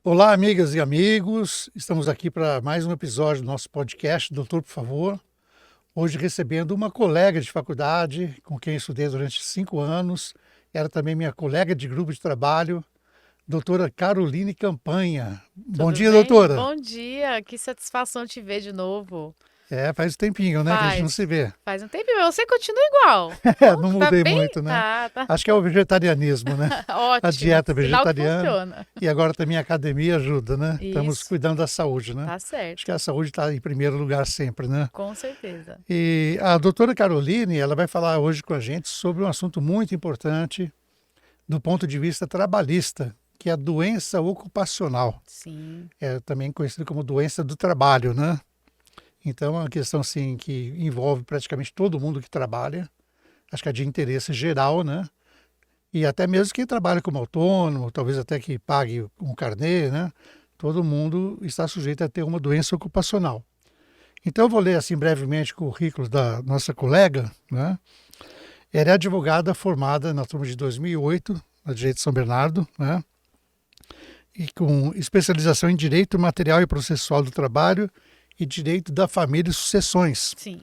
Olá, amigas e amigos. Estamos aqui para mais um episódio do nosso podcast, Doutor, por favor. Hoje recebendo uma colega de faculdade com quem estudei durante 5 anos. Era também minha colega de grupo de trabalho, doutora Caroline Campanha. Bom Tudo dia, bem? doutora. Bom dia, que satisfação te ver de novo. Faz um tempinho, né, que a gente não se Faz, vê. faz um tempinho, mas você continua igual. Não Tá mudei bem? muito, né? Tá. Acho que é o vegetarianismo, né? A Ótimo, dieta sinal que vegetariana. funciona. E agora também a academia ajuda, né? Estamos Isso, cuidando da saúde, né? tá Acho que certo, a saúde está em primeiro lugar sempre, né? com certeza. E a doutora Caroline, ela vai falar hoje com a gente sobre um assunto muito importante do ponto de vista trabalhista, que é a doença ocupacional, Sim, também conhecido como doença do trabalho, né? Então, é uma questão assim que envolve praticamente todo mundo que trabalha, acho que é de interesse geral, né? E até mesmo quem trabalha como autônomo, talvez até que pague um carnê, né? Todo mundo está sujeito a ter uma doença ocupacional. Então, eu vou ler assim brevemente o currículo da nossa colega, né? Ela é advogada formada na turma de 2008, na Direito de São Bernardo, né? E com especialização em Direito Material e Processual do Trabalho e Direito da Família e Sucessões. sim,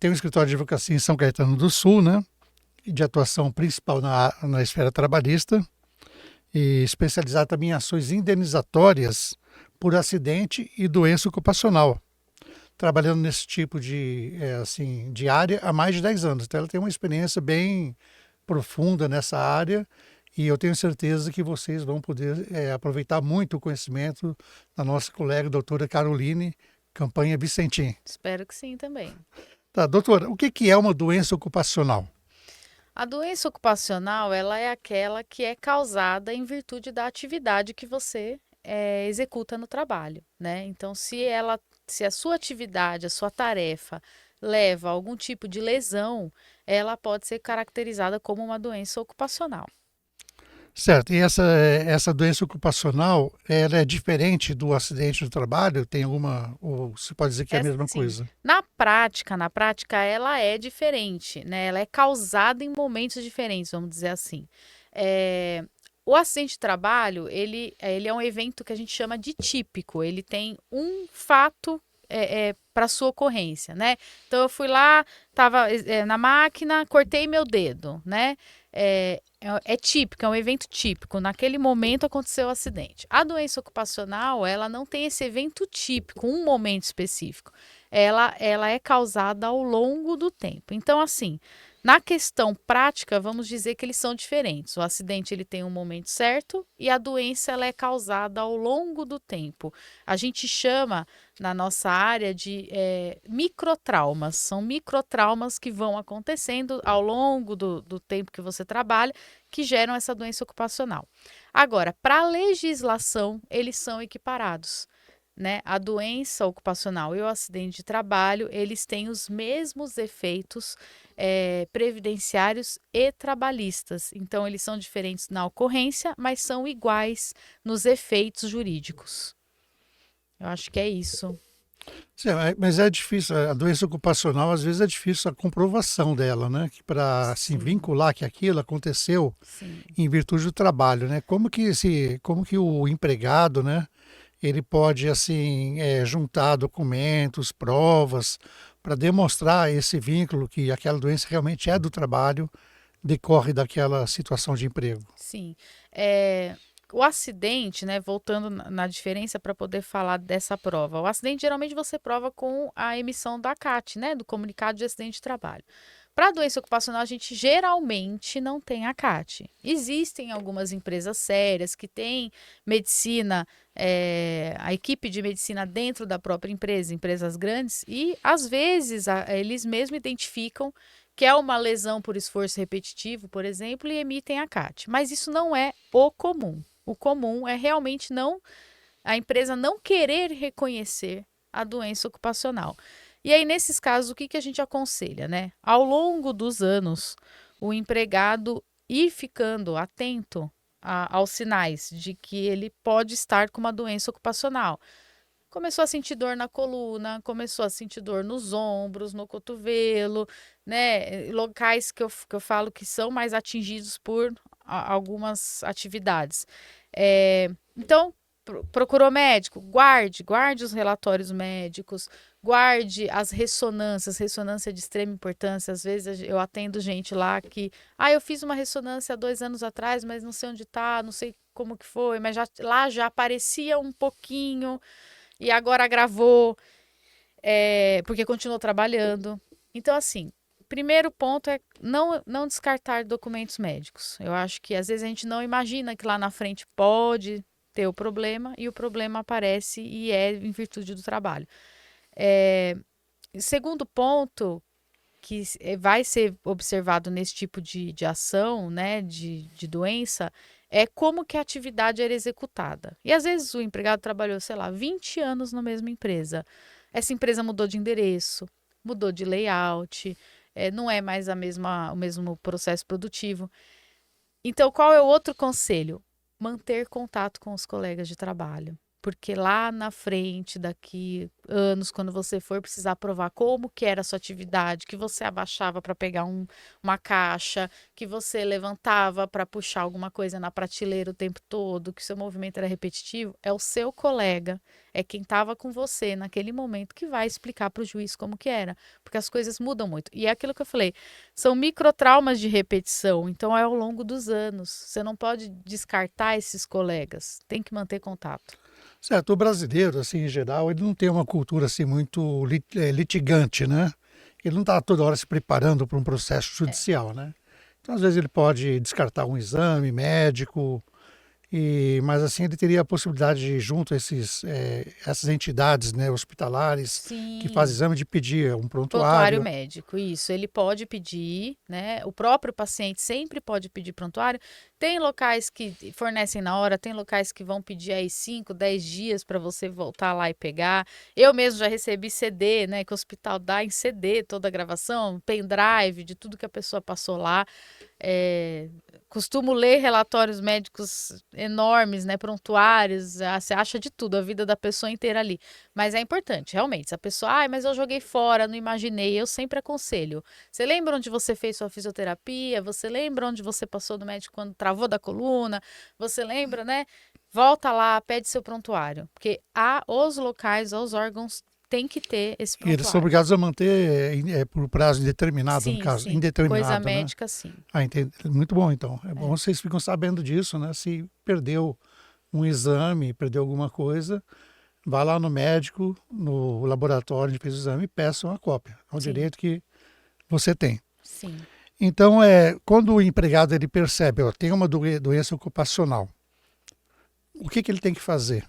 Tem um escritório de advocacia em São Caetano do Sul, né? E de atuação principal na esfera trabalhista e especializada também em ações indenizatórias por acidente e doença ocupacional, trabalhando nesse tipo de área há mais de 10 anos. Então ela tem uma experiência bem profunda nessa área e eu tenho certeza que vocês vão poder aproveitar muito o conhecimento da nossa colega doutora Caroline Campanha Vicentim. espero que sim também. Tá, doutora, o que é uma doença ocupacional? A doença ocupacional, ela é aquela que é causada em virtude da atividade que você executa no trabalho, né? Então, se a sua atividade, a sua tarefa leva a algum tipo de lesão, ela pode ser caracterizada como uma doença ocupacional. Certo, e essa doença ocupacional, ela é diferente do acidente do trabalho? Tem alguma, ou se pode dizer que é a É mesma sim. coisa? Na prática, ela é diferente, né? Ela é causada em momentos diferentes, vamos dizer assim. É, o acidente de trabalho, ele é um evento que a gente chama de típico. Ele tem um fato para sua ocorrência, né? Então eu fui lá, estava na máquina, cortei meu dedo, né? É típico, é um evento típico. Naquele momento aconteceu o acidente. A doença ocupacional, ela não tem esse evento típico, um momento específico. Ela é causada ao longo do tempo. Então, assim, na questão prática, vamos dizer que eles são diferentes. O acidente ele tem um momento certo e a doença ela é causada ao longo do tempo. A gente chama na nossa área de microtraumas. São microtraumas que vão acontecendo ao longo do tempo que você trabalha que geram essa doença ocupacional. Agora, para a legislação, eles são equiparados. Né? A doença ocupacional e o acidente de trabalho, eles têm os mesmos efeitos previdenciários e trabalhistas. Então, eles são diferentes na ocorrência, mas são iguais nos efeitos jurídicos. Eu acho que é isso. Sim, mas é difícil, a doença ocupacional às vezes é difícil a comprovação dela, né? Que para assim Sim, vincular que aquilo aconteceu sim. em virtude do trabalho, né? Como que o empregado, né? Ele pode assim juntar documentos, provas para demonstrar esse vínculo que aquela doença realmente é do trabalho, decorre daquela situação de emprego. Sim. É, o acidente, né, voltando na diferença para poder falar dessa prova. O acidente geralmente você prova com a emissão da CAT, né, do comunicado de acidente de trabalho. Para a doença ocupacional, a gente geralmente não tem a CAT. Existem algumas empresas sérias que têm medicina, a equipe de medicina dentro da própria empresa, empresas grandes, e às vezes eles mesmos identificam que é uma lesão por esforço repetitivo, por exemplo, e emitem a CAT. Mas isso não é o comum. O comum é realmente não a empresa não querer reconhecer a doença ocupacional. E aí, nesses casos, o que a gente aconselha, né? Ao longo dos anos, o empregado ir ficando atento aos sinais de que ele pode estar com uma doença ocupacional. Começou a sentir dor na coluna, começou a sentir dor nos ombros, no cotovelo, né? Locais que eu falo que são mais atingidos por algumas atividades. Então, procurou médico, guarde os relatórios médicos, guarde as ressonâncias, ressonância de extrema importância. Às vezes eu atendo gente lá que, eu fiz uma ressonância há 2 anos atrás, mas não sei onde tá, não sei como que foi, mas lá já aparecia um pouquinho e agora agravou, porque continuou trabalhando. Então, assim, primeiro ponto é não descartar documentos médicos. Eu acho que às vezes a gente não imagina que lá na frente pode ter o problema e o problema aparece e é em virtude do trabalho. Segundo ponto que vai ser observado nesse tipo de ação, né, de doença, é como que a atividade era executada. E às vezes o empregado trabalhou, sei lá, 20 anos na mesma empresa. Essa empresa mudou de endereço, mudou de layout, não é mais o mesmo processo produtivo. Então, qual é o outro conselho? Manter contato com os colegas de trabalho. Porque lá na frente, daqui anos, quando você for precisar provar como que era a sua atividade, que você abaixava para pegar uma caixa, que você levantava para puxar alguma coisa na prateleira o tempo todo, que seu movimento era repetitivo, é o seu colega, é quem estava com você naquele momento que vai explicar para o juiz como que era. Porque as coisas mudam muito. E é aquilo que eu falei, são microtraumas de repetição, então é ao longo dos anos. Você não pode descartar esses colegas, tem que manter contato. Certo, o brasileiro, assim, em geral, ele não tem uma cultura assim muito litigante, né? Ele não está toda hora se preparando para um processo judicial, né? Então, às vezes, ele pode descartar um exame médico, mas assim ele teria a possibilidade de, junto a essas entidades, né, hospitalares que fazem Sim. exame, de pedir um Prontuário prontuário. médico, isso. Ele pode pedir, né? O próprio paciente sempre pode pedir prontuário. Tem locais que fornecem na hora, tem locais que vão pedir aí 5, 10 dias para você voltar lá e pegar. Eu mesmo já recebi CD, né? Que o hospital dá em CD toda a gravação, pendrive de tudo que a pessoa passou lá. É, costumo ler relatórios médicos enormes, né? Prontuários, você acha de tudo, a vida da pessoa inteira ali. Mas é importante, realmente. Se a pessoa, mas eu joguei fora, não imaginei, eu sempre aconselho. Você lembra onde você fez sua fisioterapia? Você lembra onde você passou no médico quando travou da coluna? Você lembra, né? Volta lá, pede seu prontuário. Porque os locais, os órgãos têm que ter esse E eles são prontuário. obrigados a manter por prazo indeterminado, no Sim, caso, sim. Coisa indeterminado, né? médica, sim. Ah, entendi. Muito bom, então. É bom É. vocês ficam sabendo disso, né? Se perdeu um exame, perdeu alguma coisa, vá lá no médico, no laboratório onde fez o exame e peça uma cópia. É um Sim, direito que você tem. sim. Então, quando o empregado ele percebe, ó, tem uma doença ocupacional, o que ele tem que fazer?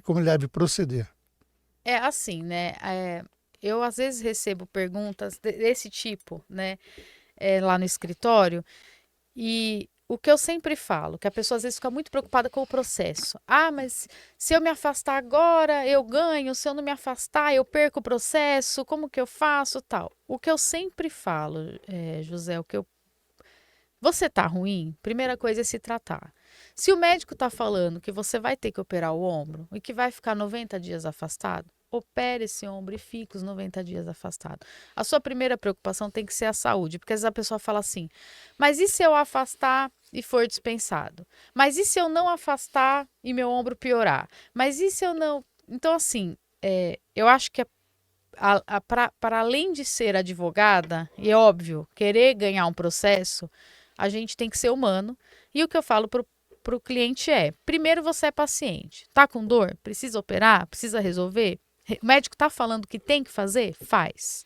Como ele deve proceder? É assim, né? Eu às vezes recebo perguntas desse tipo, né? Lá no escritório. E o que eu sempre falo, que a pessoa às vezes fica muito preocupada com o processo. Ah, mas se eu me afastar agora, eu ganho. Se eu não me afastar, eu perco o processo. Como que eu faço, tal? O que eu sempre falo, José, você tá ruim? Primeira coisa é se tratar. Se o médico tá falando que você vai ter que operar o ombro e que vai ficar 90 dias afastado, opere esse ombro e fique os 90 dias afastado. A sua primeira preocupação tem que ser a saúde, porque às vezes a pessoa fala assim: mas e se eu afastar e for dispensado? Mas e se eu não afastar e meu ombro piorar? Mas e se eu não. Então, assim, eu acho que para além de ser advogada, e é óbvio, querer ganhar um processo, a gente tem que ser humano. E o que eu falo para o cliente é: primeiro você é paciente. Tá com dor? Precisa operar? Precisa resolver? O médico tá falando que tem que fazer? Faz.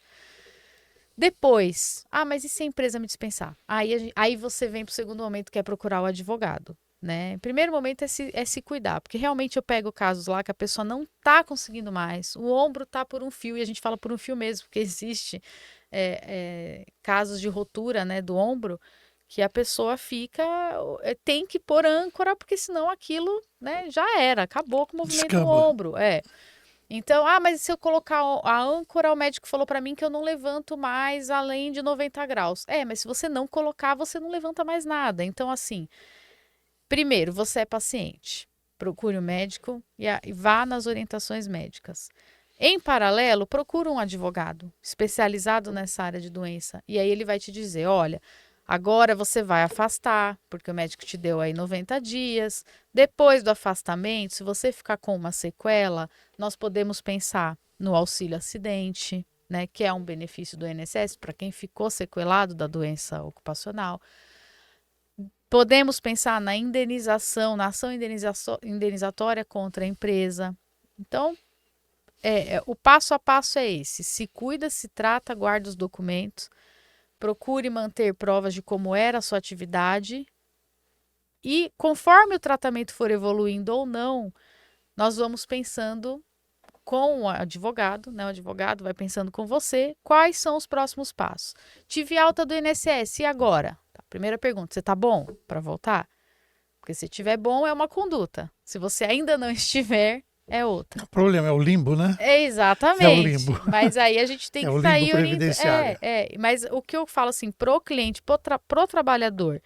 Depois, mas e se a empresa me dispensar? Aí você vem para o segundo momento, que é procurar o advogado. Né? Primeiro momento é se cuidar, porque realmente eu pego casos lá que a pessoa não tá conseguindo mais, o ombro tá por um fio, e a gente fala por um fio mesmo, porque existe casos de rotura, né, do ombro, que a pessoa fica, tem que pôr âncora, porque senão aquilo, né, já era, acabou com o movimento do Descamba. ombro, Então, mas se eu colocar a âncora, o médico falou para mim que eu não levanto mais além de 90 graus. Mas se você não colocar, você não levanta mais nada. Então, assim, primeiro, você é paciente. Procure o médico e vá nas orientações médicas. Em paralelo, procure um advogado especializado nessa área de doença. E aí ele vai te dizer: olha, Agora você vai afastar, porque o médico te deu aí 90 dias. Depois do afastamento, se você ficar com uma sequela, nós podemos pensar no auxílio acidente, né, que é um benefício do INSS para quem ficou sequelado da doença ocupacional. Podemos pensar na indenização, na ação indenizatória contra a empresa. Então, o passo a passo é esse: se cuida, se trata, guarda os documentos, procure manter provas de como era a sua atividade e, conforme o tratamento for evoluindo ou não, nós vamos pensando com o advogado, né? O advogado vai pensando com você quais são os próximos passos. Tive alta do INSS, e agora? Tá, primeira pergunta: você está bom para voltar? Porque se estiver bom, é uma conduta. Se você ainda não estiver, é outra. O problema é o limbo, né? É É o limbo. exatamente. Mas aí a gente tem É que o limbo sair orientando. previdenciário. Mas o que eu falo assim, pro cliente, pro trabalhador,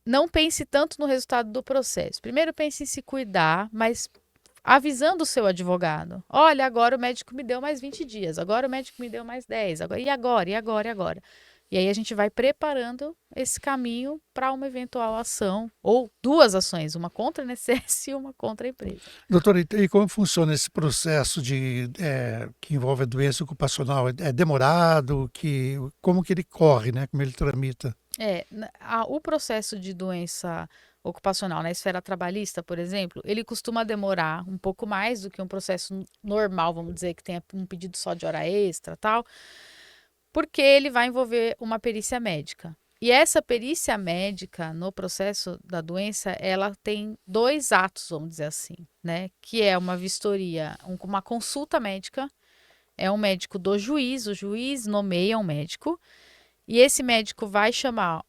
não pense tanto no resultado do processo. Primeiro pense em se cuidar, mas avisando o seu advogado. Olha, agora o médico me deu mais 20 dias, agora o médico me deu mais 10, agora, e agora, e agora, e agora? E aí a gente vai preparando esse caminho para uma eventual ação, ou duas ações, uma contra a INSS e uma contra a empresa. Doutor, e como funciona esse processo que envolve a doença ocupacional? É demorado? Como que ele corre, né? Como ele tramita? O processo de doença ocupacional na esfera trabalhista, por exemplo, ele costuma demorar um pouco mais do que um processo normal, vamos dizer, que tenha um pedido só de hora extra, tal, porque ele vai envolver uma perícia médica. E essa perícia médica no processo da doença, ela tem dois atos, vamos dizer assim, né? Que é uma vistoria, uma consulta médica, é um médico do juiz, o juiz nomeia um médico, e esse médico vai chamar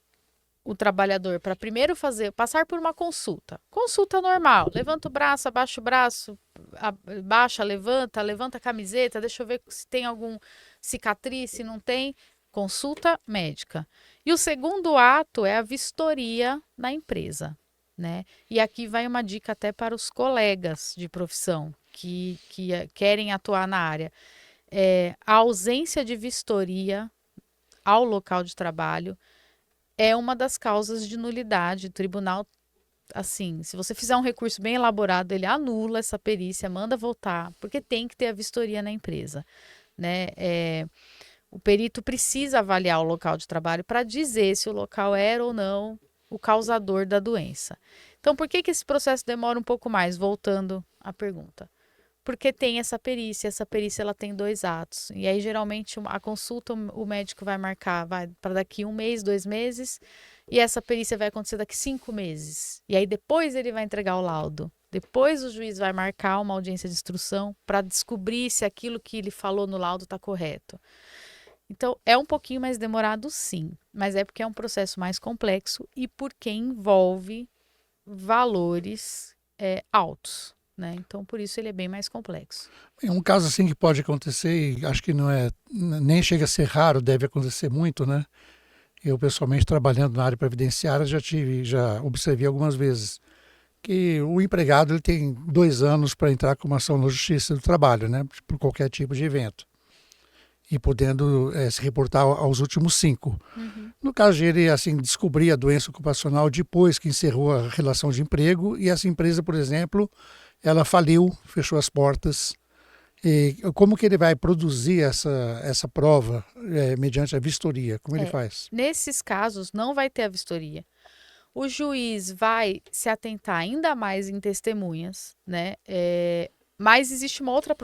o trabalhador para primeiro passar por uma consulta. Consulta normal, levanta o braço, abaixa o braço, abaixa, levanta a camiseta, deixa eu ver se tem algum cicatriz, se não tem, consulta médica. E o segundo ato é a vistoria na empresa, né? E aqui vai uma dica até para os colegas de profissão que querem atuar na área. A ausência de vistoria ao local de trabalho é uma das causas de nulidade. O tribunal, assim, se você fizer um recurso bem elaborado, ele anula essa perícia, manda voltar, porque tem que ter a vistoria na empresa, né? O perito precisa avaliar o local de trabalho para dizer se o local era ou não o causador da doença. Então, por que esse processo demora um pouco mais? Voltando à pergunta. Porque tem essa perícia ela tem dois atos. E aí, geralmente, a consulta o médico vai marcar para daqui 1 mês, 2 meses, e essa perícia vai acontecer daqui 5 meses. E aí, depois ele vai entregar o laudo. Depois o juiz vai marcar uma audiência de instrução para descobrir se aquilo que ele falou no laudo está correto. Então, é um pouquinho mais demorado, sim, mas é porque é um processo mais complexo e porque envolve valores altos. Né? Então, por isso ele é bem mais complexo. É um caso assim que pode acontecer, e acho que não nem chega a ser raro, deve acontecer muito, né? Eu, pessoalmente, trabalhando na área previdenciária, já observei algumas vezes que o empregado ele tem 2 anos para entrar com uma ação na Justiça do Trabalho, né? Por qualquer tipo de evento. E podendo se reportar aos últimos 5. Uhum. No caso de ele assim, descobrir a doença ocupacional depois que encerrou a relação de emprego, e essa empresa, por exemplo, ela faliu, fechou as portas. E como que ele vai produzir essa prova mediante a vistoria? Como ele faz? Nesses casos, não vai ter a vistoria. O juiz vai se atentar ainda mais em testemunhas, né? Mas existe uma outra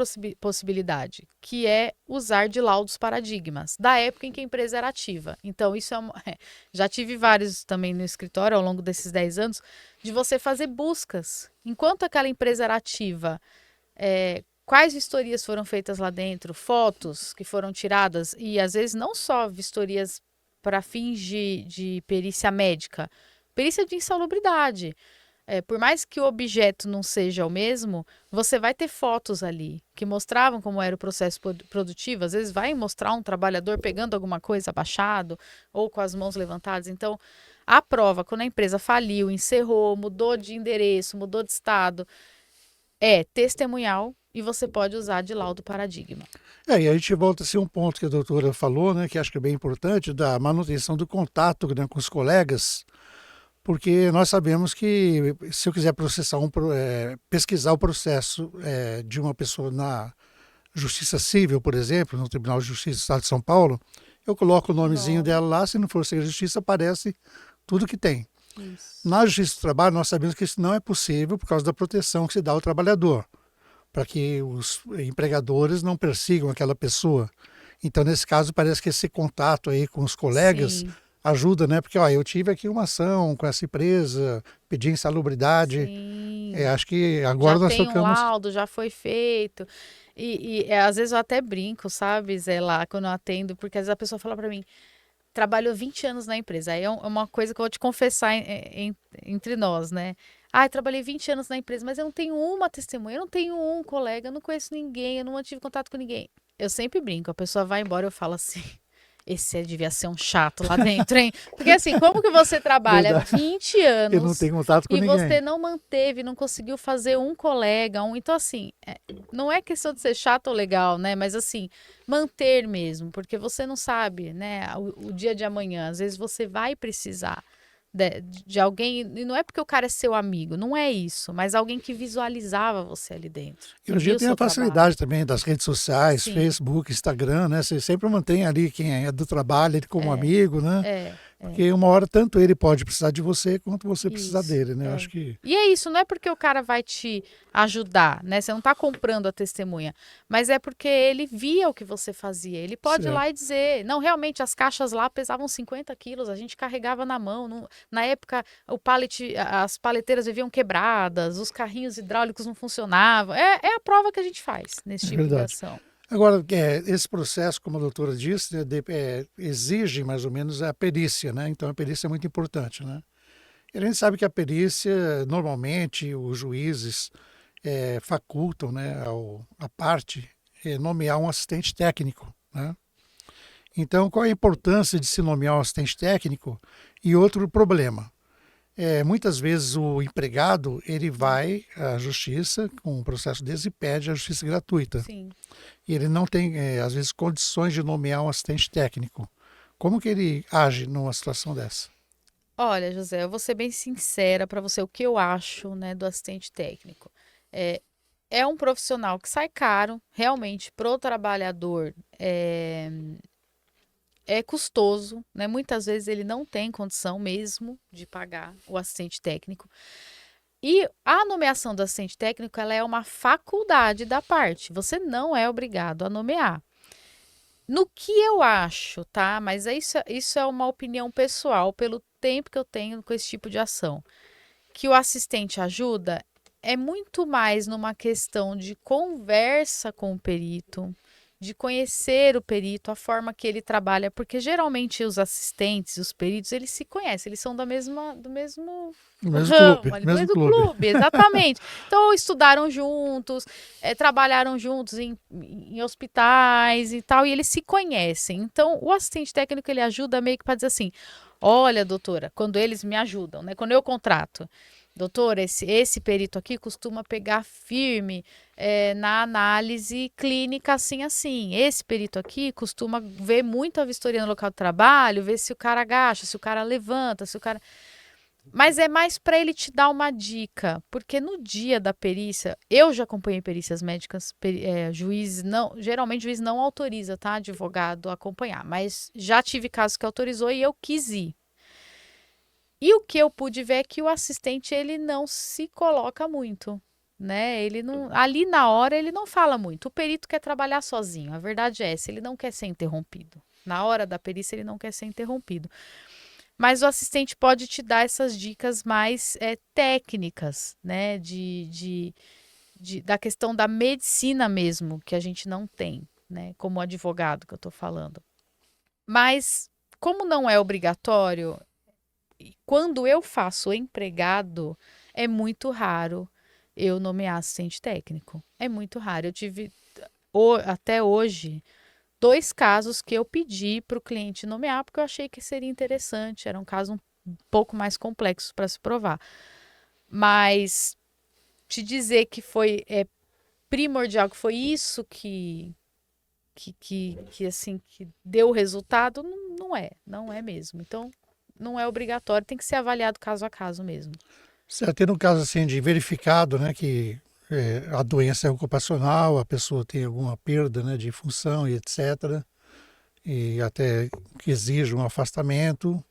possibilidade, que é usar de laudos paradigmas, da época em que a empresa era ativa. Então, isso já tive vários também no escritório ao longo desses 10 anos, de você fazer buscas. Enquanto aquela empresa era ativa, quais vistorias foram feitas lá dentro, fotos que foram tiradas, e às vezes não só vistorias para fins de perícia médica, perícia de insalubridade. Por mais que o objeto não seja o mesmo, você vai ter fotos ali que mostravam como era o processo produtivo. Às vezes vai mostrar um trabalhador pegando alguma coisa abaixado ou com as mãos levantadas. Então, a prova, quando a empresa faliu, encerrou, mudou de endereço, mudou de estado, é testemunhal e você pode usar de laudo paradigma. E a gente volta a ser um ponto que a doutora falou, né, que acho que é bem importante, da manutenção do contato, né, com os colegas, porque nós sabemos que se eu quiser pesquisar o processo de uma pessoa na Justiça Civil, por exemplo, no Tribunal de Justiça do Estado de São Paulo, eu coloco o nomezinho Nome. dela lá, se não for Secretaria de Justiça, aparece tudo que tem. Isso. Na Justiça do Trabalho, nós sabemos que isso não é possível por causa da proteção que se dá ao trabalhador, para que os empregadores não persigam aquela pessoa. Então, nesse caso, parece que esse contato aí com os colegas Sim, ajuda, né? Porque, ó, eu tive aqui uma ação com essa empresa, pedi insalubridade. sim. Acho que Já agora nós tem um tocamos. laudo, já foi feito. Às vezes eu até brinco, sabe, Zé, lá quando eu atendo, porque às vezes a pessoa fala pra mim, trabalhou 20 anos na empresa. Aí é uma coisa que eu vou te confessar entre nós, né? Ah, eu trabalhei 20 anos na empresa, mas eu não tenho uma testemunha, eu não tenho um colega, eu não conheço ninguém, eu não mantive contato com ninguém. Eu sempre brinco, a pessoa vai embora, eu falo assim, esse devia ser um chato lá dentro, hein? Porque assim, como que você trabalha Verdade. 20 Eu não anos tenho contato com e você ninguém. não manteve, não conseguiu fazer um colega, então assim, não é questão de ser chato ou legal, né? Mas assim, manter mesmo, porque você não sabe, né, o dia de amanhã. Às vezes você vai precisar de alguém, e não é porque o cara é seu amigo, não é isso, mas alguém que visualizava você ali dentro, E que hoje em dia viu o tem a seu trabalho. facilidade também das redes sociais, Sim, Facebook, Instagram, né? Você sempre mantém ali quem é do trabalho, ele como é, amigo, né? é. Porque uma hora tanto ele pode precisar de você quanto você precisar Isso, dele, né? Eu acho é. que E é isso, não é porque o cara vai te ajudar, né? Você não tá comprando a testemunha, mas é porque ele via o que você fazia. Ele pode ir certo. lá e dizer, não, realmente as caixas lá pesavam 50 quilos, a gente carregava na mão. Na época, as paleteiras viviam quebradas, os carrinhos hidráulicos não funcionavam. É a prova que a gente faz nesse É tipo de verdade. ação. Agora, esse processo, como a doutora disse, né, exige mais ou menos a perícia, né? Então a perícia é muito importante, né? E a gente sabe que a perícia, normalmente, os juízes facultam, né, a parte nomear um assistente técnico, né? Então, qual é a importância de se nomear um assistente técnico? E outro problema, muitas vezes o empregado ele vai à justiça com um processo desse e pede a justiça gratuita. Sim. E ele não tem, às vezes, condições de nomear um assistente técnico. Como que ele age numa situação dessa? Olha, José, eu vou ser bem sincera para você o que eu acho, né, do assistente técnico. É, é um profissional que sai caro, realmente, pro trabalhador é custoso, né? Muitas vezes ele não tem condição mesmo de pagar o assistente técnico. E a nomeação do assistente técnico, ela é uma faculdade da parte. Você não é obrigado a nomear. No que eu acho, tá? Mas isso é uma opinião pessoal, pelo tempo que eu tenho com esse tipo de ação. Que o assistente ajuda é muito mais numa questão de conversa com o perito, de conhecer o perito, a forma que ele trabalha, porque geralmente os assistentes, os peritos, eles se conhecem, eles são do mesmo No mesmo clube, ramo, ali, do mesmo mesmo clube. clube, exatamente. Então, estudaram juntos, trabalharam juntos em hospitais e tal, e eles se conhecem. Então, o assistente técnico, ele ajuda meio que para dizer assim, olha, doutora, quando eles me ajudam, né? Quando eu contrato, doutora, esse perito aqui costuma pegar firme na análise clínica assim, assim. Esse perito aqui costuma ver muito a vistoria no local de trabalho, ver se o cara agacha, se o cara levanta, se o cara. Mas é mais para ele te dar uma dica, porque no dia da perícia, eu já acompanhei perícias médicas, juiz não, geralmente juiz não autoriza, tá, advogado a acompanhar, mas já tive casos que autorizou e eu quis ir. E o que eu pude ver é que o assistente ele não se coloca muito, né? Ele não, ali na hora ele não fala muito. O perito quer trabalhar sozinho. A verdade é essa, ele não quer ser interrompido. Na hora da perícia ele não quer ser interrompido. Mas o assistente pode te dar essas dicas mais técnicas, né? Da questão da medicina mesmo, que a gente não tem, né? Como advogado que eu tô falando. Mas, como não é obrigatório, quando eu faço empregado, é muito raro eu nomear assistente técnico. É muito raro. Eu tive até hoje 2 casos que eu pedi para o cliente nomear porque eu achei que seria interessante. Era um caso um pouco mais complexo para se provar. Mas te dizer que foi primordial, que foi isso assim, que deu o resultado, não é mesmo. Então, não é obrigatório, tem que ser avaliado caso a caso mesmo. Certo, e no caso assim de verificado, né, que a doença é ocupacional, a pessoa tem alguma perda, né, de função e etc., e até que exige um afastamento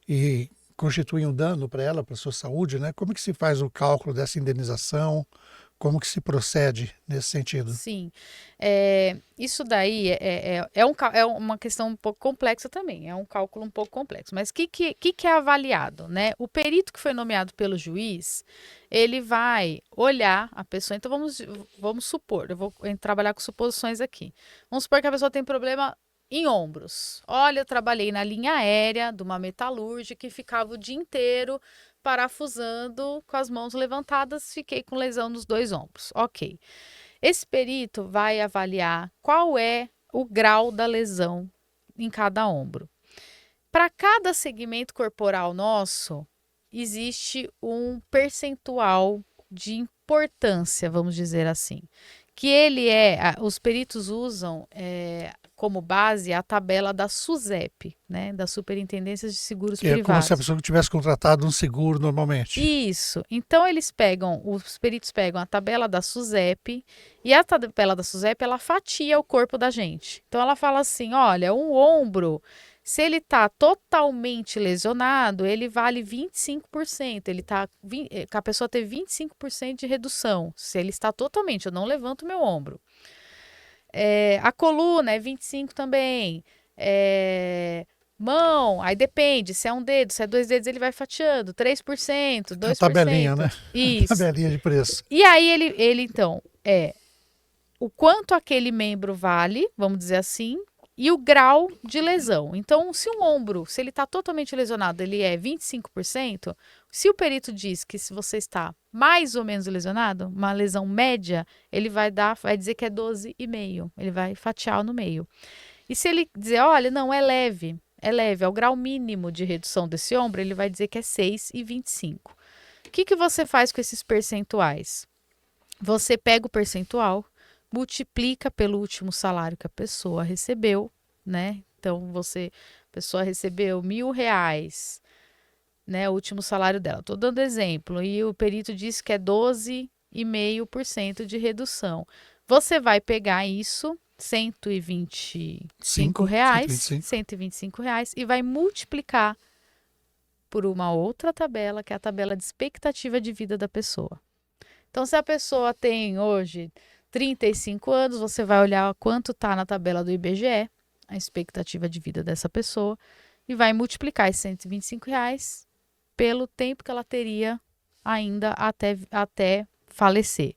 e constitui um dano para ela, para a sua saúde, né? Como que se faz o cálculo dessa indenização? Como que se procede nesse sentido? Sim, isso daí é uma questão um pouco complexa também, é um cálculo um pouco complexo. Mas o que é avaliado, né? O perito que foi nomeado pelo juiz, ele vai olhar a pessoa. Então vamos supor, eu vou trabalhar com suposições aqui. Vamos supor que a pessoa tem problema em ombros. Olha, eu trabalhei na linha aérea de uma metalúrgica e ficava o dia inteiro parafusando com as mãos levantadas, fiquei com lesão nos dois ombros. Ok. Esse perito vai avaliar qual é o grau da lesão em cada ombro. Para cada segmento corporal nosso, existe um percentual de importância, vamos dizer assim. Que os peritos usam como base a tabela da SUSEP, né, das Superintendências de Seguros Que é como se a Privados. pessoa tivesse contratado um seguro normalmente. Isso. Então os peritos pegam a tabela da SUSEP e a tabela da SUSEP ela fatia o corpo da gente. Então ela fala assim, olha, um ombro, se ele está totalmente lesionado, ele vale 25%. A pessoa ter 25% de redução. Se ele está totalmente, eu não levanto meu ombro. A coluna é 25 também. Mão, aí depende, se é um dedo, se é dois dedos, ele vai fatiando, 3%, A tabelinha, né? 2%. A Isso. tabelinha de preço. E aí ele então, o quanto aquele membro vale, vamos dizer assim, e o grau de lesão. Então, se um ombro, se ele está totalmente lesionado, ele é 25%, se o perito diz que se você está mais ou menos lesionado, uma lesão média, ele vai dizer que é 12,5. Ele vai fatiar no meio. E se ele dizer, olha, não, é leve, é o grau mínimo de redução desse ombro, ele vai dizer que é 6,25. O que você faz com esses percentuais? Você pega o percentual, multiplica pelo último salário que a pessoa recebeu, né? Então, a pessoa recebeu R$ 1.000, né? O último salário dela. Estou dando exemplo. E o perito disse que é 12,5% de redução. Você vai pegar isso, R$ 125 reais, 125. R$ 125, e vai multiplicar por uma outra tabela, que é a tabela de expectativa de vida da pessoa. Então, se a pessoa tem hoje 35 anos, você vai olhar quanto está na tabela do IBGE, a expectativa de vida dessa pessoa, e vai multiplicar esses R$ 125 pelo tempo que ela teria ainda até falecer,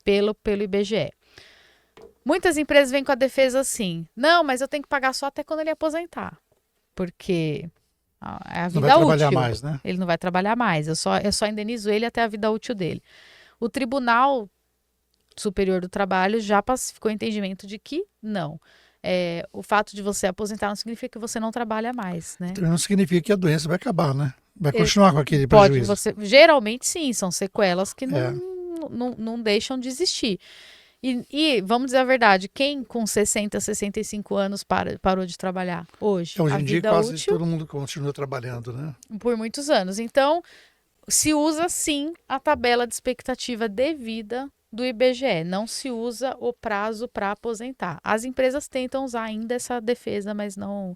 pelo IBGE. Muitas empresas vêm com a defesa assim, não, mas eu tenho que pagar só até quando ele aposentar, porque é a Não vai vida trabalhar útil. mais, né? Ele não vai trabalhar mais, eu só indenizo ele até a vida útil dele. O Tribunal Superior do Trabalho já pacificou o entendimento de que não. O fato de você aposentar não significa que você não trabalha mais, né? Também não significa que a doença vai acabar, né? Vai continuar com aquele Pode, prejuízo. geralmente sim, são sequelas que É. não deixam de existir. E vamos dizer a verdade, quem com 60, 65 anos parou de trabalhar hoje? Hoje A em dia vida quase útil todo mundo continua trabalhando, né? por muitos anos. Então, se usa sim a tabela de expectativa de vida do IBGE, não se usa o prazo para aposentar. As empresas tentam usar ainda essa defesa, mas não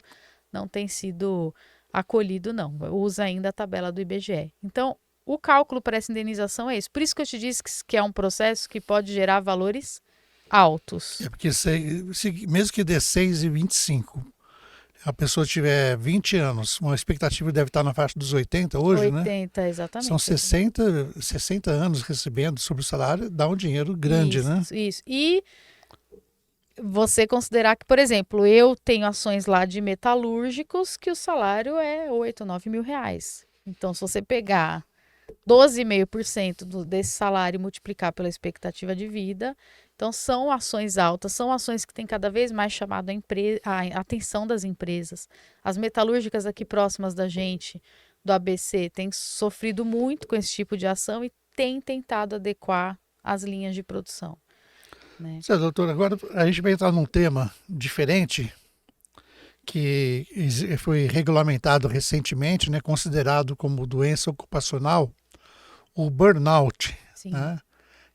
tem sido acolhido, não. Usa ainda a tabela do IBGE. Então, o cálculo para essa indenização é isso. Por isso que eu te disse que é um processo que pode gerar valores altos. É porque mesmo que dê 6,25, a pessoa tiver 20 anos, uma expectativa deve estar na faixa dos 80 hoje, né? 80, São exatamente. 60 anos recebendo sobre o salário, dá um dinheiro grande, Isso, né? isso. E você considerar que, por exemplo, eu tenho ações lá de metalúrgicos que o salário é 8, 9 mil reais. Então, se você pegar 12,5% desse salário e multiplicar pela expectativa de vida, então são ações altas, são ações que têm cada vez mais chamado a atenção das empresas. As metalúrgicas aqui próximas da gente, do ABC, têm sofrido muito com esse tipo de ação e têm tentado adequar as linhas de produção. né? Doutor, agora a gente vai entrar num tema diferente que foi regulamentado recentemente, né, considerado como doença ocupacional, o burnout, Sim. né?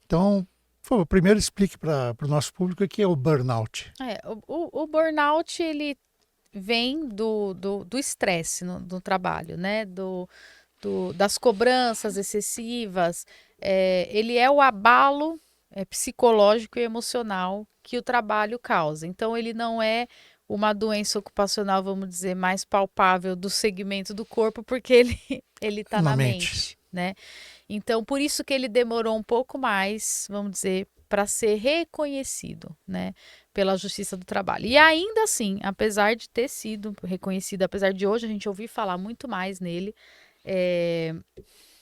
Então, por favor, primeiro explique para o nosso público o que é o burnout. O burnout, ele vem do estresse no trabalho, né? Das cobranças excessivas. Ele é o abalo psicológico e emocional que o trabalho causa. Então, ele não é uma doença ocupacional, vamos dizer, mais palpável do segmento do corpo, porque ele está Na na mente. mente, né? Então, por isso que ele demorou um pouco mais, vamos dizer, para ser reconhecido, né, pela Justiça do Trabalho. E ainda assim, apesar de ter sido reconhecido, apesar de hoje a gente ouvir falar muito mais nele, é,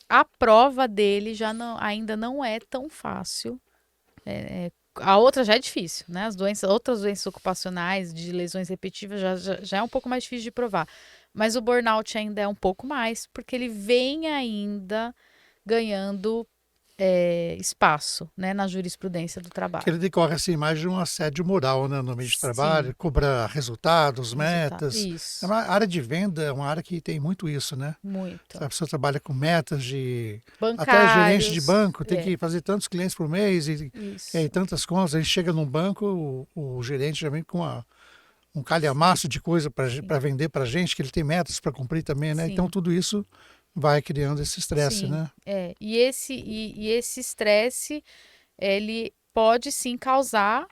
a prova dele ainda não é tão fácil. A outra já é difícil, né? Outras doenças ocupacionais de lesões repetitivas já é um pouco mais difícil de provar. Mas o burnout ainda é um pouco mais, porque ele vem ainda ganhando espaço, né, na jurisprudência do Que trabalho. ele decorre assim mais de um assédio moral, né, no ambiente de trabalho, Sim, cobra resultados, resultado. metas. É Isso, uma área de venda, é uma área que tem muito isso, né? muito. A pessoa trabalha com metas de até gerente de Bancários, banco tem que fazer tantos clientes por mês e isso. tantas contas. A gente chega num banco, o gerente já vem com um calhamaço de coisa Sim, para vender para a gente, que ele tem metas para cumprir também, né? Então sim, tudo isso vai criando esse estresse, sim. né? E esse estresse, ele pode sim causar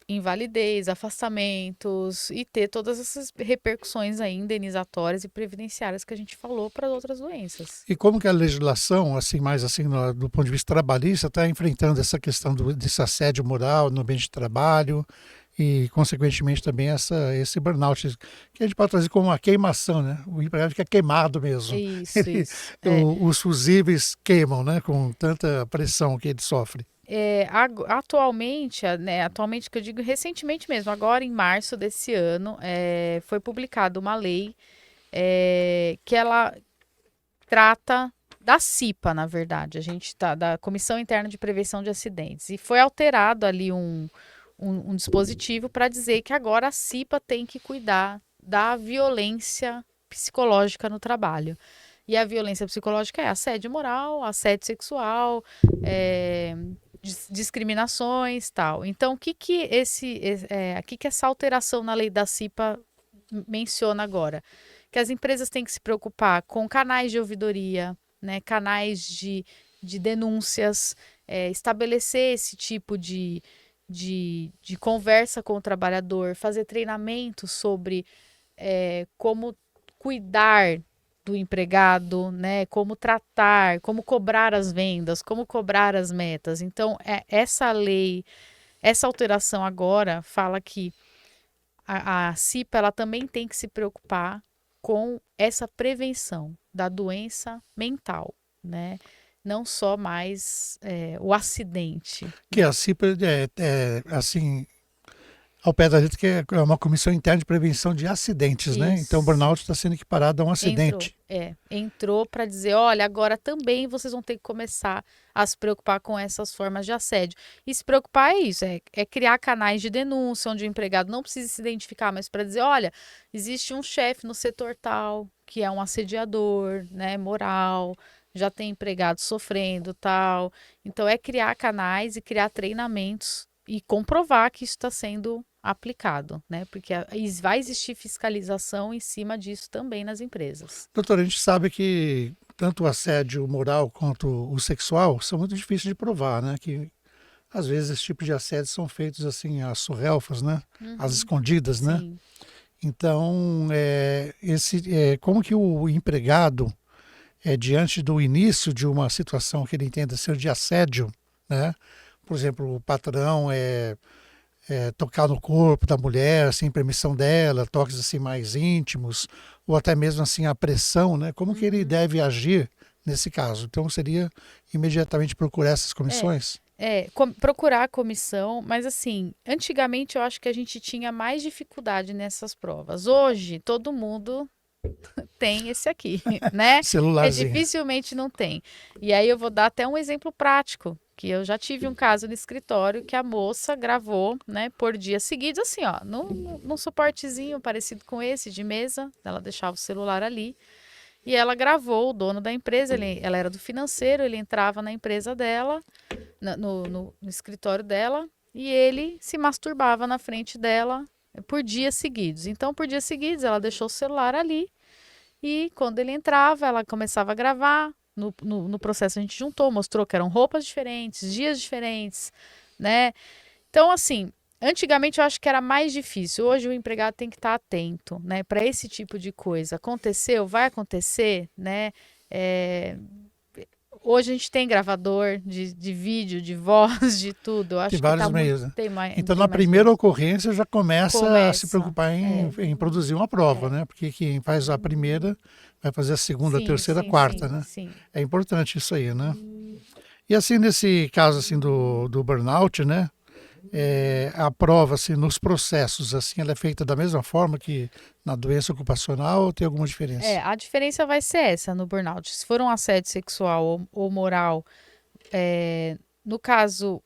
invalidez, afastamentos e ter todas essas repercussões aí indenizatórias e previdenciárias que a gente falou para outras doenças. E como que a legislação, assim, mais assim, do ponto de vista trabalhista, está enfrentando essa questão desse assédio moral no ambiente de trabalho e, consequentemente, também esse burnout, que a gente pode trazer como uma queimação, né? O empregado fica queimado mesmo. Isso, isso. Os fusíveis queimam, né? Com tanta pressão que ele sofre. Atualmente, né, atualmente que eu digo recentemente mesmo, agora em março desse ano, foi publicada uma lei que ela trata da CIPA, na verdade, a gente tá da Comissão Interna de Prevenção de Acidentes, e foi alterado ali um dispositivo para dizer que agora a CIPA tem que cuidar da violência psicológica no trabalho. E a violência psicológica é assédio moral, assédio sexual, é, discriminações, tal. Então, o que essa alteração na lei da CIPA menciona agora? Que as empresas têm que se preocupar com canais de ouvidoria, né, canais de denúncias, estabelecer esse tipo de conversa com o trabalhador, fazer treinamento sobre como cuidar do empregado, né? Como tratar, como cobrar as vendas, como cobrar as metas. Então, essa lei, essa alteração agora fala que a CIPA ela também tem que se preocupar com essa prevenção da doença mental, né? Não só mais o acidente, Que né? a CIPA assim, ao pé da letra, que é uma comissão interna de prevenção de acidentes, né? Então o Isso. burnout está sendo equiparado a um Entrou, acidente. entrou para dizer, olha, agora também vocês vão ter que começar a se preocupar com essas formas de assédio. E se preocupar é isso, é criar canais de denúncia, onde o empregado não precisa se identificar, mas para dizer, olha, existe um chefe no setor tal, que é um assediador, né, moral, já tem empregado sofrendo, tal. Então é criar canais e criar treinamentos e comprovar que isso está sendo aplicado, né? Porque vai existir fiscalização em cima disso também nas empresas. Doutor, a gente sabe que tanto o assédio moral quanto o sexual são muito difíceis de provar, né? Que às vezes esse tipo de assédio são feitos assim às surrelfas, né? Às Uhum. escondidas, né? Sim, Então, como que o empregado, diante do início de uma situação que ele entenda ser de assédio, né? Por exemplo, o patrão tocar no corpo da mulher sem permissão dela, toques assim mais íntimos, ou até mesmo assim a pressão, né? Como que ele uhum. deve agir nesse caso? Então seria imediatamente procurar essas É, comissões? procurar a comissão, mas assim, antigamente eu acho que a gente tinha mais dificuldade nessas provas. Hoje, todo mundo tem esse aqui, né? Celularzinho. Dificilmente não tem. E aí eu vou dar até um exemplo prático, que eu já tive um caso no escritório que a moça gravou, né, por dias seguidos, assim, ó, num suportezinho parecido com esse de mesa, ela deixava o celular ali, e ela gravou o dono da empresa, ela era do financeiro, ele entrava na empresa dela, no escritório dela, e ele se masturbava na frente dela por dias seguidos. Então, por dias seguidos, ela deixou o celular ali, e quando ele entrava, ela começava a gravar. No processo a gente juntou, mostrou que eram roupas diferentes, dias diferentes, né? Então, assim, antigamente eu acho que era mais difícil. Hoje o empregado tem que estar atento, né? Para esse tipo de coisa. Aconteceu, vai acontecer, né? É, hoje a gente tem gravador de vídeo, de voz, de tudo. Eu Tem acho que vários tá muito. meios, né? Então, Tem na mais primeira meios. ocorrência, já começa a se Começa. preocupar É, em produzir uma prova, é. né? Porque quem faz a primeira vai fazer a segunda, a Sim, terceira, a sim, quarta, sim, né? sim. É importante isso aí, né? E assim, nesse caso assim do burnout, né? A prova, assim, nos processos, assim, ela é feita da mesma forma que na doença ocupacional ou tem alguma É, diferença? a diferença vai ser essa no burnout. Se for um assédio sexual ou moral, no caso,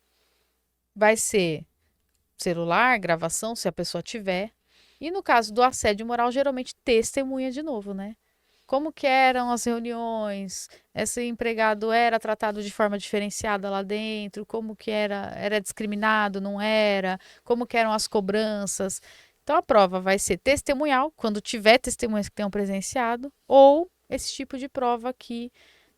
vai ser celular, gravação, se a pessoa tiver. E no caso do assédio moral, geralmente testemunha de novo, né? Como que eram as reuniões? Esse empregado era tratado de forma diferenciada lá dentro? Como que era discriminado, não era? Como que eram as cobranças? Então a prova vai ser testemunhal, quando tiver testemunhas que tenham presenciado, ou esse tipo de prova aqui,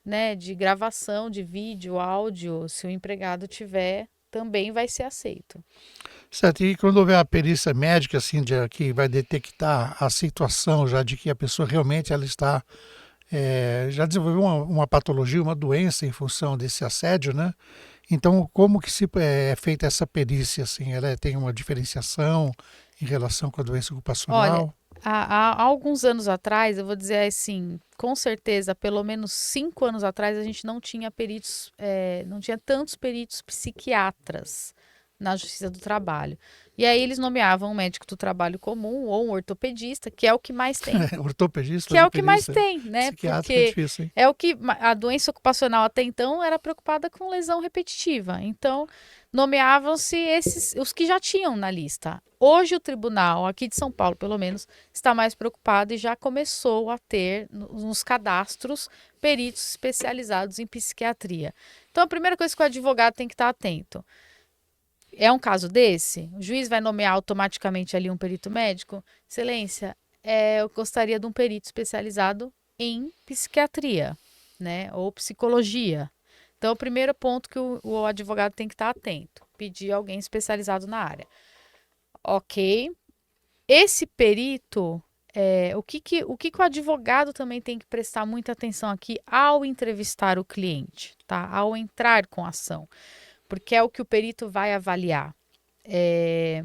né, de gravação de vídeo, áudio, se o empregado tiver, também vai ser aceito. Certo, e quando houver a perícia médica, assim, que vai detectar a situação já de que a pessoa realmente ela está, já desenvolveu uma patologia, uma doença em função desse assédio, né? Então, como que é feita essa perícia, assim? Ela tem uma diferenciação em relação com a doença Olha, ocupacional? há alguns anos atrás, eu vou dizer assim, com certeza, pelo menos 5 anos atrás, a gente não tinha peritos, não tinha tantos peritos psiquiatras na Justiça do Trabalho. E aí eles nomeavam um médico do trabalho comum ou um ortopedista, que é o que mais tem. Ortopedista Que é fazer o que mais perícia, tem, né? psiquiátrica é Porque difícil, hein? é o que a doença ocupacional até então era preocupada com lesão repetitiva. Então, nomeavam-se esses os que já tinham na lista. Hoje o tribunal, aqui de São Paulo, pelo menos, está mais preocupado e já começou a ter nos cadastros peritos especializados em psiquiatria. Então, a primeira coisa que o advogado tem que estar atento é um caso desse? O juiz vai nomear automaticamente ali um perito médico? Excelência, eu gostaria de um perito especializado em psiquiatria, né? Ou psicologia. Então, o primeiro ponto que o advogado tem que estar atento, pedir alguém especializado na área. Ok. Esse perito, o que o advogado também tem que prestar muita atenção aqui ao entrevistar o cliente, tá? Ao entrar com a ação, porque é o que o perito vai avaliar. É,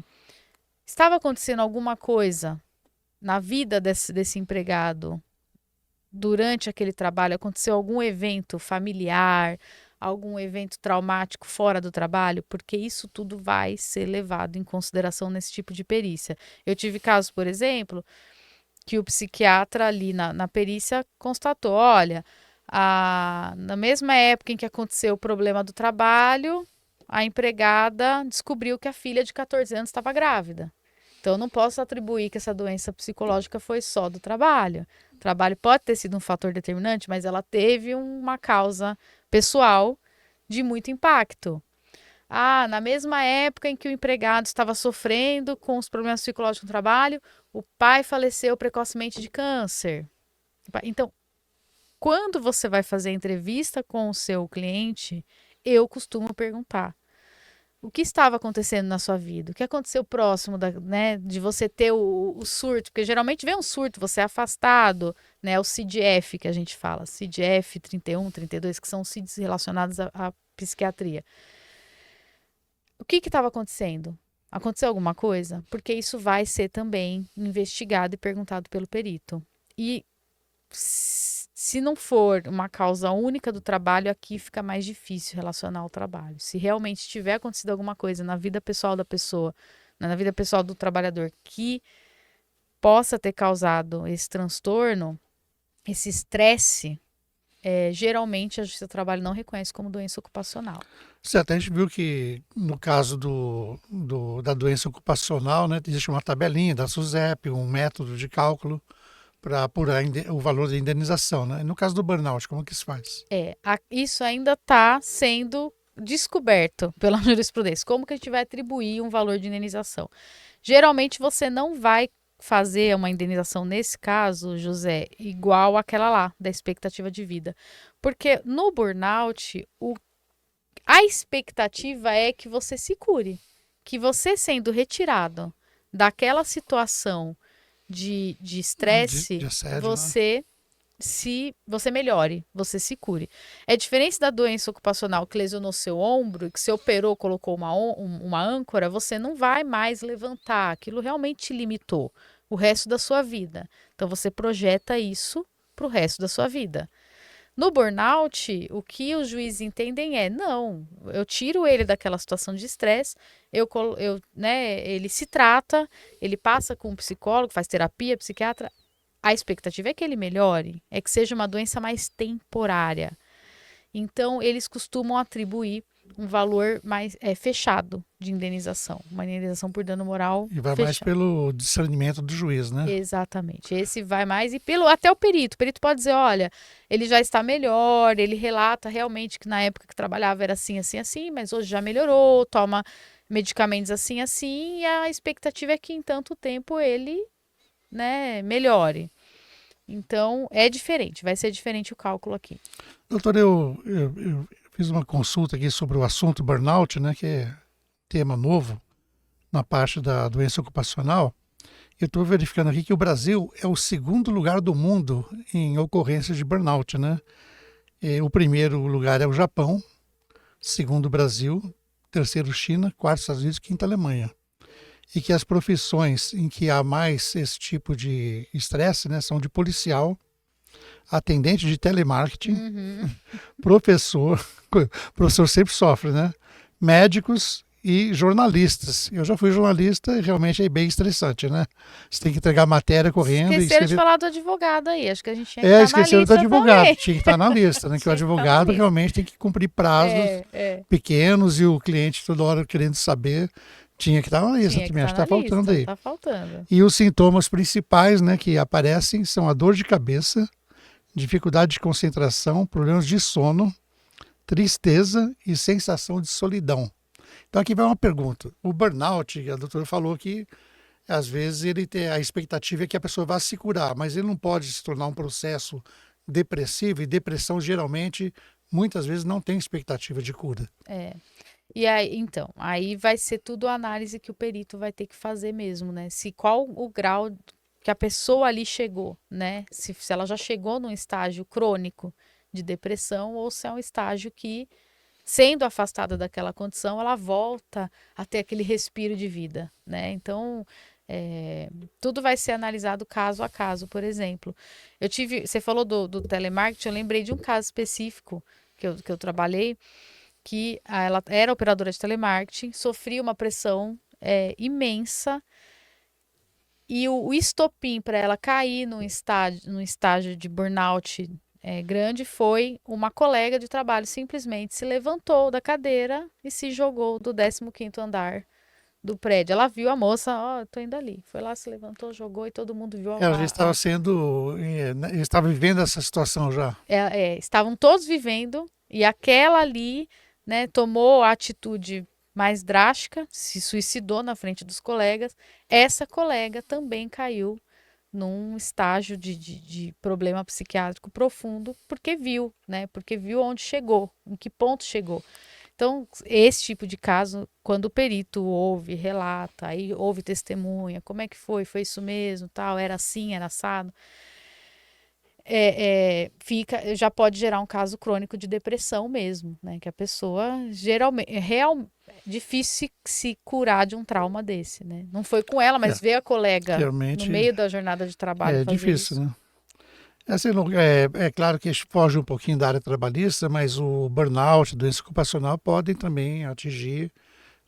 estava acontecendo alguma coisa na vida desse empregado durante aquele trabalho? Aconteceu algum evento familiar, algum evento traumático fora do trabalho? Porque isso tudo vai ser levado em consideração nesse tipo de perícia. Eu tive casos, por exemplo, que o psiquiatra ali na perícia constatou: olha, na mesma época em que aconteceu o problema do trabalho, a empregada descobriu que a filha de 14 anos estava grávida. Então, eu não posso atribuir que essa doença psicológica foi só do trabalho. O trabalho pode ter sido um fator determinante, mas ela teve uma causa pessoal de muito impacto. Ah, na mesma época em que o empregado estava sofrendo com os problemas psicológicos no trabalho, o pai faleceu precocemente de câncer. Então, quando você vai fazer a entrevista com o seu cliente, eu costumo perguntar: o que estava acontecendo na sua vida? O que aconteceu próximo né, de você ter o surto? Porque geralmente vem um surto, você é afastado, né? O CID-F que a gente fala, CID-F 31, 32, que são os CIDs relacionados à psiquiatria. O que estava acontecendo? Aconteceu alguma coisa? Porque isso vai ser também investigado e perguntado pelo perito. E se não for uma causa única do trabalho, aqui fica mais difícil relacionar ao trabalho. Se realmente tiver acontecido alguma coisa na vida pessoal da pessoa, na vida pessoal do trabalhador, que possa ter causado esse transtorno, esse estresse, geralmente a Justiça do Trabalho não reconhece como doença ocupacional. Certo, a gente viu que no caso da doença ocupacional, né, existe uma tabelinha da SUSEP, um método de cálculo para apurar o valor da indenização, né? E no caso do burnout, como que se faz? Isso ainda está sendo descoberto pela jurisprudência. Como que a gente vai atribuir um valor de indenização? Geralmente você não vai fazer uma indenização nesse caso, José, igual àquela lá da expectativa de vida. Porque no burnout, a expectativa é que você se cure, que você sendo retirado daquela situação de estresse, De assédio, né? você melhore, você se cure. É diferente da doença ocupacional que lesionou seu ombro, que você operou, colocou uma âncora, você não vai mais levantar. Aquilo realmente te limitou o resto da sua vida. Então você projeta isso para o resto da sua vida. No burnout, o que os juízes entendem não, eu tiro ele daquela situação de estresse, ele se trata, ele passa com um psicólogo, faz terapia, psiquiatra. A expectativa é que ele melhore, é que seja uma doença mais temporária. Então, eles costumam atribuir um valor mais fechado de indenização, uma indenização por dano moral E vai fechada. mais pelo discernimento do juiz, né? Exatamente. Esse vai mais até o perito. O perito pode dizer, olha, ele já está melhor, ele relata realmente que na época que trabalhava era assim, assim, assim, mas hoje já melhorou, toma medicamentos assim, assim, e a expectativa é que em tanto tempo ele, melhore. Então, é diferente, vai ser diferente o cálculo aqui. Doutor, eu fiz uma consulta aqui sobre o assunto burnout, né, que é tema novo na parte da doença ocupacional. Eu estou verificando aqui que o Brasil é o segundo lugar do mundo em ocorrências de burnout, né? O primeiro lugar é o Japão, segundo o Brasil, terceiro China, quarto Estados Unidos, quinto Alemanha. E que as profissões em que há mais esse tipo de estresse, né, são de policial, atendente de telemarketing, professor sempre sofre, né? Médicos e jornalistas. Eu já fui jornalista e realmente é bem estressante, né? Você tem que entregar matéria correndo. Esqueceram de falar do advogado aí, acho que a gente tinha que estar na esqueceram lista do advogado, também. tinha que estar na lista, né? Que o advogado realmente tem que cumprir prazos pequenos e o cliente toda hora querendo saber. Tinha que estar na lista também, acho que está faltando aí. Tá faltando. E os sintomas principais, né, que aparecem são a dor de cabeça, dificuldade de concentração, problemas de sono, tristeza e sensação de solidão. Então aqui vai uma pergunta. O burnout, a doutora falou que às vezes ele tem a expectativa é que a pessoa vá se curar, mas ele não pode se tornar um processo depressivo, e depressão geralmente, muitas vezes, não tem expectativa de cura. E aí, então, aí vai ser tudo a análise que o perito vai ter que fazer mesmo, né? Qual o grau que a pessoa ali chegou, né? Se ela já chegou num estágio crônico de depressão ou se é um estágio que, sendo afastada daquela condição, ela volta a ter aquele respiro de vida, né? Então, tudo vai ser analisado caso a caso. Por exemplo, você falou do telemarketing, eu lembrei de um caso específico que eu trabalhei, que ela era operadora de telemarketing, sofria uma pressão imensa, e o estopim para ela cair num estágio de burnout grande foi uma colega de trabalho simplesmente se levantou da cadeira e se jogou do 15º andar do prédio. Ela viu a moça, tô indo ali. Foi lá, se levantou, jogou e todo mundo viu. Ela já estava estava vivendo essa situação já. Estavam todos vivendo e aquela ali, né, tomou a atitude mais drástica, se suicidou na frente dos colegas. Essa colega também caiu num estágio de problema psiquiátrico profundo, porque viu, né? Porque viu onde chegou, em que ponto chegou. Então, esse tipo de caso, quando o perito ouve, relata, aí ouve testemunha, como é que foi isso mesmo, tal, era assim, era assado, já pode gerar um caso crônico de depressão mesmo, né? Que a pessoa geralmente difícil se curar de um trauma desse, né? Não foi com ela, mas veio a colega no meio da jornada de trabalho fazer difícil, isso. né? Assim, é claro que foge um pouquinho da área trabalhista, mas o burnout, doença ocupacional, podem também atingir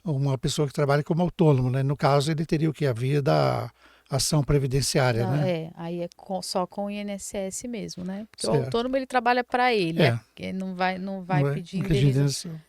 uma pessoa que trabalha como autônomo, né? No caso, ele teria o que? A ação previdenciária, Não, né? aí é só com o INSS mesmo, né? Porque o Certo. autônomo ele trabalha para ele, É, que não vai não é? pedir Não quer dizer indenização. assim.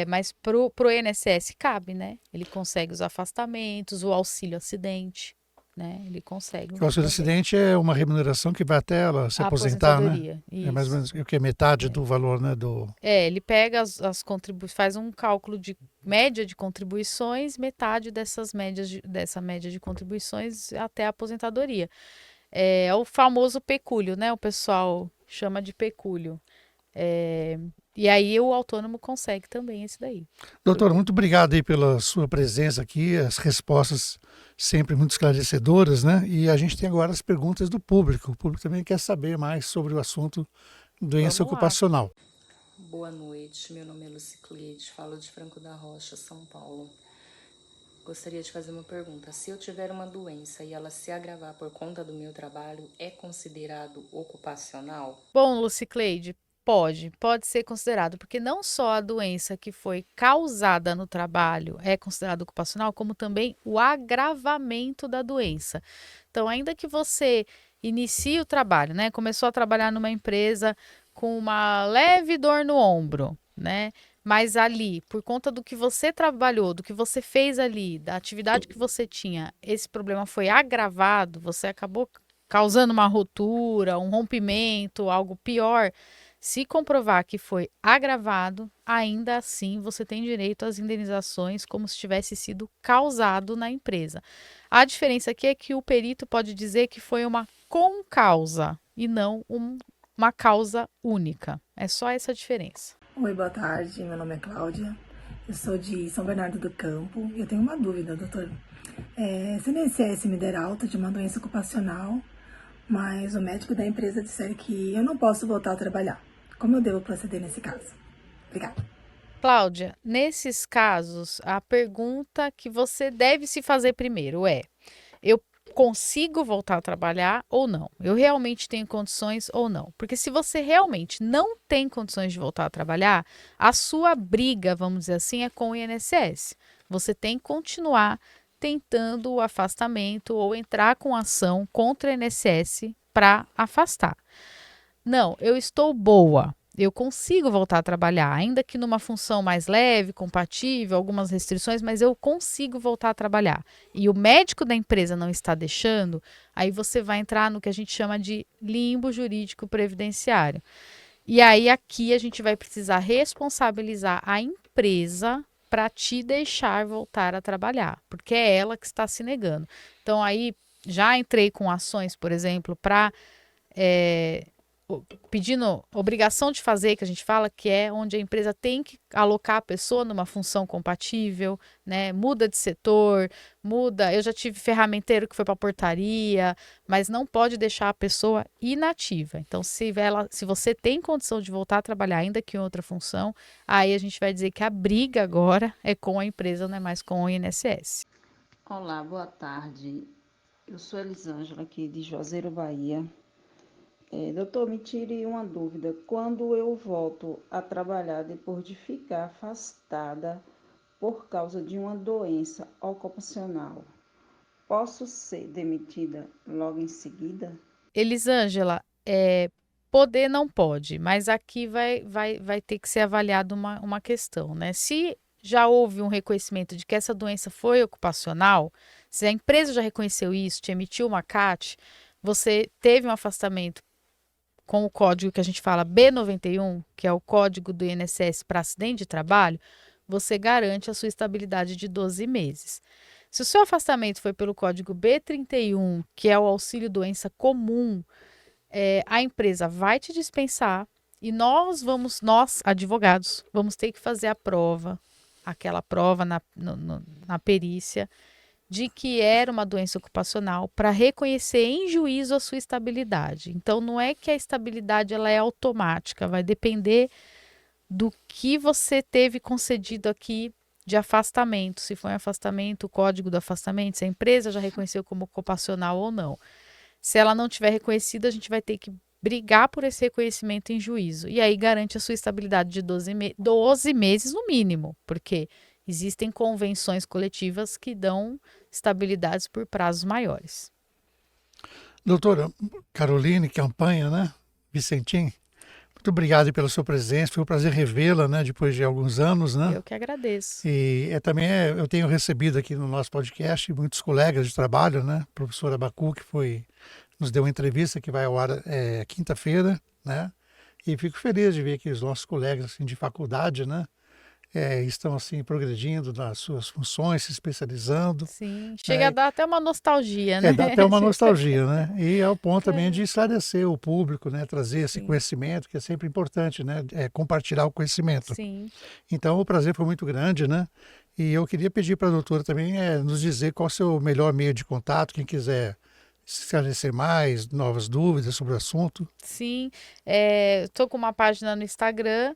Mas pro INSS cabe, né? Ele consegue os afastamentos, o auxílio acidente, né? Ele consegue Que o auxílio também. acidente é uma remuneração que vai até ela se A aposentar, né? aposentadoria, É mais ou isso. menos o que é metade É. do valor, né? Do... Ele pega as contribuições, faz um cálculo de média de contribuições, metade dessa média de contribuições até a aposentadoria. É o famoso pecúlio, né? O pessoal chama de pecúlio. É, e aí o autônomo consegue também esse daí. Doutor, muito obrigado aí pela sua presença aqui, as respostas sempre muito esclarecedoras, né? E a gente tem agora as perguntas do público. O público também quer saber mais sobre o assunto doença Vamos lá. ocupacional. Boa noite, meu nome é Lucicleide, falo de Franco da Rocha, São Paulo. Gostaria de fazer uma pergunta. Se eu tiver uma doença e ela se agravar por conta do meu trabalho, é considerado ocupacional? Bom, Lucicleide, pode ser considerado, porque não só a doença que foi causada no trabalho é considerado ocupacional, como também o agravamento da doença. Então, ainda que você inicie o trabalho, né? Começou a trabalhar numa empresa com uma leve dor no ombro, né? Mas ali, por conta do que você trabalhou, do que você fez ali, da atividade que você tinha, esse problema foi agravado, você acabou causando uma rotura, um rompimento, algo pior. Se comprovar que foi agravado, ainda assim você tem direito às indenizações como se tivesse sido causado na empresa. A diferença aqui é que o perito pode dizer que foi uma concausa e não uma causa única. É só essa diferença. Oi, boa tarde. Meu nome é Cláudia. Eu sou de São Bernardo do Campo. Eu tenho uma dúvida, doutor. Se o INSS me der alta de uma doença ocupacional, mas o médico da empresa disser que eu não posso voltar a trabalhar, como eu devo proceder nesse caso? Obrigada. Cláudia, nesses casos, a pergunta que você deve se fazer primeiro é: eu consigo voltar a trabalhar ou não? Eu realmente tenho condições ou não? Porque se você realmente não tem condições de voltar a trabalhar, a sua briga, vamos dizer assim, é com o INSS. Você tem que continuar tentando o afastamento ou entrar com ação contra o INSS para afastar. Não, eu estou boa. Eu consigo voltar a trabalhar, ainda que numa função mais leve, compatível, algumas restrições, mas eu consigo voltar a trabalhar. E o médico da empresa não está deixando, aí você vai entrar no que a gente chama de limbo jurídico previdenciário. E aí aqui a gente vai precisar responsabilizar a empresa para te deixar voltar a trabalhar, porque é ela que está se negando. Então aí já entrei com ações, por exemplo, para pedindo obrigação de fazer, que a gente fala, que é onde a empresa tem que alocar a pessoa numa função compatível, né? Muda de setor, muda. Eu já tive ferramenteiro que foi para portaria, mas não pode deixar a pessoa inativa. Então, se você tem condição de voltar a trabalhar, ainda que em outra função, aí a gente vai dizer que a briga agora é com a empresa, não é mais com o INSS. Olá, boa tarde. Eu sou Elisângela, aqui de Juazeiro, Bahia. Doutor, me tire uma dúvida. Quando eu volto a trabalhar depois de ficar afastada por causa de uma doença ocupacional, posso ser demitida logo em seguida? Elisângela, poder não pode, mas aqui vai ter que ser avaliada uma questão, né? Se já houve um reconhecimento de que essa doença foi ocupacional, se a empresa já reconheceu isso, te emitiu uma CAT, você teve um afastamento com o código que a gente fala B91, que é o código do INSS para acidente de trabalho, você garante a sua estabilidade de 12 meses. Se o seu afastamento foi pelo código B31, que é o auxílio doença comum, a empresa vai te dispensar e nós, advogados, vamos ter que fazer a prova, aquela prova na perícia, de que era uma doença ocupacional para reconhecer em juízo a sua estabilidade. Então, não é que a estabilidade ela é automática, vai depender do que você teve concedido aqui de afastamento, se foi um afastamento, o código do afastamento, se a empresa já reconheceu como ocupacional ou não. Se ela não tiver reconhecido, a gente vai ter que brigar por esse reconhecimento em juízo. E aí garante a sua estabilidade de 12 meses no mínimo, porque existem convenções coletivas que dão estabilidades por prazos maiores. Doutora Caroline Campanha, né? Vicentim, muito obrigado aí pela sua presença. Foi um prazer revê-la, né? Depois de alguns anos, né? Eu que agradeço. E eu tenho recebido aqui no nosso podcast muitos colegas de trabalho, né? O professor Abacu, que nos deu uma entrevista que vai ao ar quinta-feira, né? E fico feliz de ver que os nossos colegas assim, de faculdade, né? Estão assim progredindo nas suas funções, se especializando, Sim, chega a né? dar até uma nostalgia, né? Dá até uma nostalgia, né? E é o ponto também de esclarecer o público, né? Trazer esse Sim, conhecimento, que é sempre importante, né? Compartilhar o conhecimento. sim. Então, o prazer foi muito grande, né? E eu queria pedir para a doutora também nos dizer qual é o seu melhor meio de contato, quem quiser esclarecer mais, novas dúvidas sobre o assunto. Sim, estou com uma página no Instagram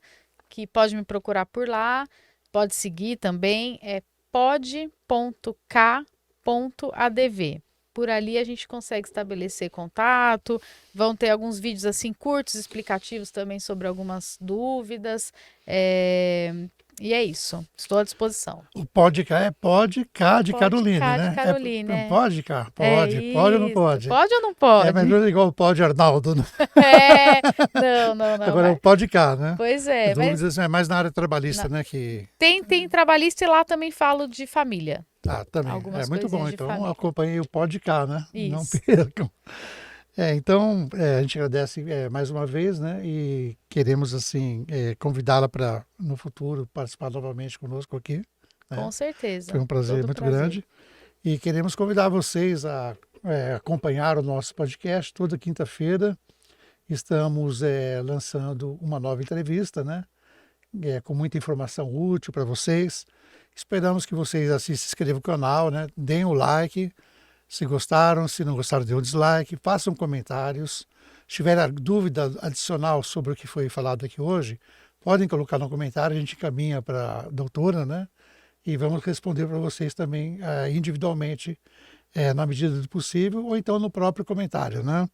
que pode me procurar por lá, pode seguir também, é pod.k.adv. Por ali a gente consegue estabelecer contato, vão ter alguns vídeos assim curtos, explicativos também sobre algumas dúvidas, e é isso, estou à disposição. O podcast é Pod de Pode Caroline, cá de né? Caroline, Pode cá? é Pode ou não isso. pode? Pode ou não Mas pode? não é igual o Pod Arnaldo, né? É, não, Agora é o mas, Pod cá, né? pois é, mas Dúvidas é mais na área trabalhista, na- né? Que tem trabalhista e lá também falo de família. também. É Algumas muito bom. coisinhas de Então família. acompanhe o Pod cá, né? Não Isso. percam. Então, a gente agradece mais uma vez, né? E queremos, assim, convidá-la para, no futuro, participar novamente conosco aqui, Com né? certeza. Foi um prazer Todo muito prazer. grande. E queremos convidar vocês a acompanhar o nosso podcast toda quinta-feira. Estamos lançando uma nova entrevista, né? Com muita informação útil para vocês. Esperamos que vocês assim, se inscrevam no canal, né? Deem o like. Se gostaram, se não gostaram, dê um dislike, façam comentários. Se tiver dúvida adicional sobre o que foi falado aqui hoje, podem colocar no comentário, a gente encaminha para a doutora, né? E vamos responder para vocês também individualmente, na medida do possível, ou então no próprio comentário, né?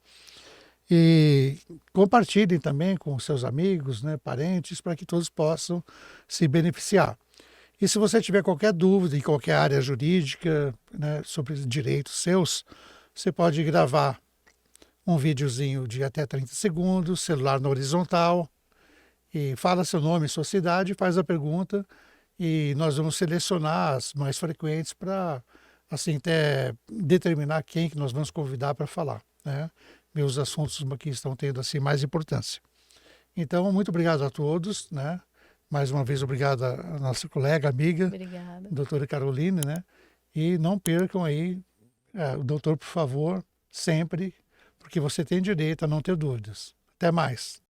E compartilhem também com seus amigos, né, parentes, para que todos possam se beneficiar. E se você tiver qualquer dúvida em qualquer área jurídica, né, sobre direitos seus, você pode gravar um videozinho de até 30 segundos, celular na horizontal, e fala seu nome, sua cidade, faz a pergunta, e nós vamos selecionar as mais frequentes para assim até determinar quem que nós vamos convidar para falar, né? Meus assuntos que estão tendo assim mais importância. Então, muito obrigado a todos, né? Mais uma vez, obrigado à nossa colega, amiga, Obrigada. doutora Caroline, né? E não percam aí, o doutor, por favor, sempre, porque você tem direito a não ter dúvidas. Até mais.